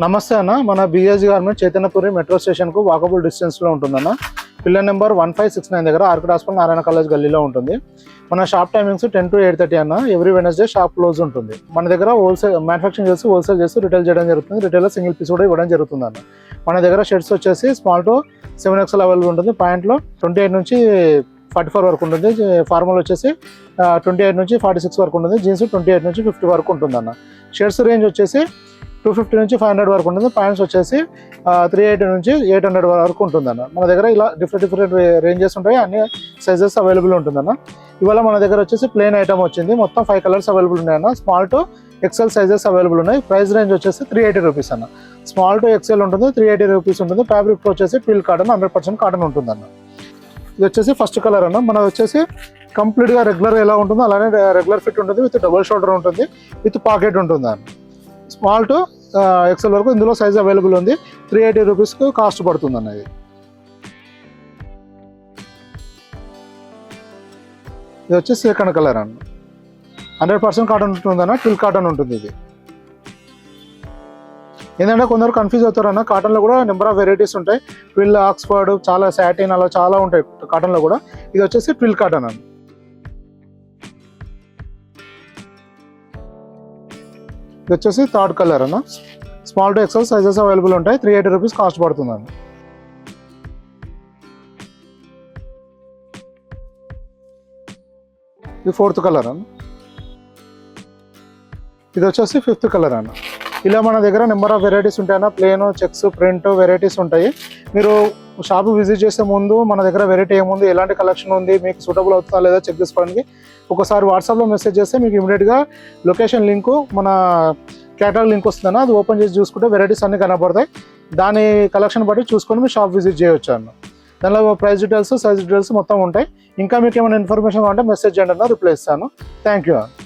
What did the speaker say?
నమస్తే అన్న, మన బిఎస్జీ గార్మెంట్ చైతన్యపురి మెట్రో స్టేషన్కు వాకబుల్ డిస్టెన్స్లో ఉంటుందన్న. పిల్లర్ నెంబర్ 1569 దగ్గర ఆర్కిడ్ హాస్పిటల్ నారాయణ కాలేజ్ గల్లీలో ఉంటుంది. మన షాప్ టైమింగ్స్ 10 to 8:30 అన్న. ఎవ్రీ వెనస్డే షాప్ క్లోజ్ ఉంటుంది. మన దగ్గర హోల్సేల్ మ్యానుఫ్యాక్చరింగ్ చేసి హోల్సేల్ చేసి రిటైల్ చేయడం జరుగుతుంది. రిటైల్లో సింగిల్ పీస్ కూడా ఇవ్వడం జరుగుతుంది అన్న. మన దగ్గర షర్ట్స్ వచ్చేసి స్మాల్ టు 7XL అవైలబుల్ ఉంటుంది. ప్యాంట్లో 28 నుంచి 44 వరకు ఉంటుంది. ఫార్మల్ వచ్చేసి 28 నుంచి 46 వరకు ఉంటుంది. జీన్స్ 28 నుంచి 50 వరకు ఉంటుంది అన్న. షర్ట్స్ రేంజ్ వచ్చేసి 250 నుంచి 500 వరకు ఉంటుంది. ప్యాంట్స్ వచ్చేసి 380 నుంచి 800 వరకు ఉంటుందన్న. మన దగ్గర ఇలా డిఫరెంట్ రేంజెస్ ఉంటాయి, అన్ని సైజెస్ అవైలబుల్ ఉంటుందన్న. ఇవాళ మన దగ్గర వచ్చేసి ప్లెయిన్ ఐటమ్ వచ్చింది. మొత్తం 5 కలర్స్ అవైలబుల్ ఉన్నాయన్న. Small to XL sizes available ఉన్నాయి. ప్రైస్ రేంజ్ వచ్చేసి 380 రూపీస్ అన్న. స్మాల్ టు XL ఉంటుంది, 380 రూపీస్ ఉంటుంది. ఫ్యాబ్రిక్ వచ్చేసి ట్విల్ కాటన్, 100% కాటన్ ఉంటుందన్న. ఇది వచ్చేసి ఫస్ట్ కలర్ అన్న. మనది వచ్చేసి కంప్లీట్గా రెగ్యులర్ ఎలా ఉంటుందో అలానే రెగ్యులర్ ఫిట్ ఉంటుంది. విత్ డబుల్ షోల్డర్ ఉంటుంది, విత్ పాకెట్ ఉంటుంది అన్న. స్మాల్ టు XL వరకు ఇందులో సైజ్ అవైలబుల్ ఉంది. 380 రూపీస్కి కాస్ట్ పడుతుంది అన్నది. ఇది వచ్చి సెకండ్ కలర్ అన్న. 100% కాటన్ ఉంటుందన్న. ట్విల్ కాటన్ ఉంటుంది. ఇది ఏంటంటే కొందరు కన్ఫ్యూజ్ అవుతారు అన్న. కాటన్లో కూడా నెంబర్ ఆఫ్ వెరైటీస్ ఉంటాయి. ట్విల్, ఆక్స్ఫర్డ్, చాలా సాటిన్, అలా చాలా ఉంటాయి కాటన్లో కూడా. ఇది వచ్చేసి ట్విల్ కాటన్ అన్న. ఇది వచ్చేసి థర్డ్ కలర్ అన్న. Small to XL sizes available ఉంటాయి. 380 రూపీస్ కాస్ట్ పడుతుంది అన్న. ఇది ఫోర్త్ కలర్ అన్న. ఇది వచ్చేసి ఫిఫ్త్ కలర్ అన్న. ఇలా మన దగ్గర నెంబర్ ఆఫ్ వెరైటీస్ ఉంటాయన్న. ప్లేన్, చెక్స్, ప్రింట్ వెరైటీస్ ఉంటాయి. మీరు షాప్ విజిట్ చేసే ముందు మన దగ్గర వెరైటీ ఏముంది, ఎలాంటి కలెక్షన్ ఉంది, మీకు సూటబుల్ అవుతుందా లేదా చెక్ చేసుకోవడానికి ఒకసారి వాట్సాప్లో మెసేజ్ చేస్తే మీకు ఇమీడియట్గా లొకేషన్ లింకు, మన క్యాటలాగ్ లింక్ వస్తుందన్న. అది ఓపెన్ చేసి చూసుకుంటే వెరైటీస్ అన్నీ కనబడతాయి. దాని కలెక్షన్ బట్టి చూసుకొని మీరు షాప్ విజిట్ చేయవచ్చు అన్న. దానిలో ప్రైస్ డీటెయిల్స్, సైజ్ డీటెయిల్స్ మొత్తం ఉంటాయి. ఇంకా మీకు ఏమైనా ఇన్ఫర్మేషన్ కావాలంటే మెసేజ్ చేయండి అన్న, రిప్లై ఇస్తాను. థ్యాంక్ యూ అన్న.